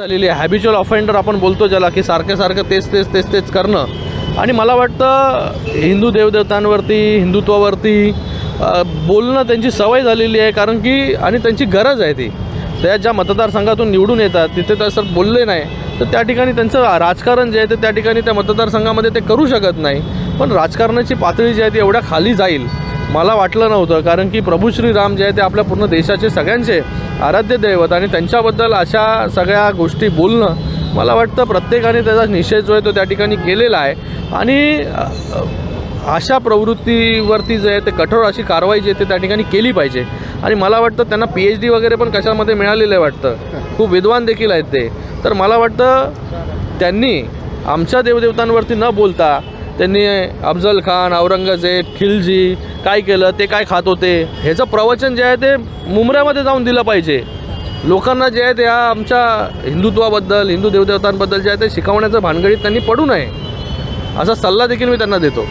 झालेली आहे. Habitual offender आपण बोलतो ज्याला, की सारखं तेच करणं. आणि मला वाटतं हिंदू देवदेवतांवरती, हिंदुत्वावरती बोलणं त्यांची सवय झालेली आहे. कारण की आणि त्यांची गरज आहे ती. त्या ज्या मतदारसंघातून निवडून येतात तिथे तसं बोलले नाही तर त्या ठिकाणी त्यांचं राजकारण जे आहे ते त्या ठिकाणी त्या मतदारसंघामध्ये ते करू शकत नाही. पण राजकारणाची पातळी जी आहे ती एवढ्या खाली जाईल मला वाटलं नव्हतं. कारण की प्रभू श्रीराम जे आहे ते आपल्या पूर्ण देशाचे सगळ्यांचे आराध्य दैवत आणि त्यांच्याबद्दल अशा सगळ्या गोष्टी बोलणं मला वाटतं प्रत्येकाने त्याचा निषेध जो आहे तो त्या ठिकाणी केलेला आहे. आणि अशा प्रवृत्तीवरती जे आहे ते कठोर अशी कारवाई जी आहे ते त्या ठिकाणी केली पाहिजे. आणि मला वाटतं त्यांना PhD वगैरे पण कशामध्ये मिळालेलं आहे वाटतं, खूप विद्वान देखील आहेत ते. तर मला वाटतं त्यांनी आमच्या देवदेवतांवरती न बोलता त्यांनी अफजल खान, औरंगजेब, खिलजी काय केलं, ते काय खात होते ह्याचं प्रवचन जे आहे ते मुंबऱ्यामध्ये जाऊन दिलं पाहिजे. लोकांना जे आहे ते आमच्या हिंदुत्वाबद्दल, हिंदू देवदेवतांबद्दल जे आहे ते शिकवण्याचं भानगडीत त्यांनी पडू नये असा सल्ला देखील मी त्यांना देतो.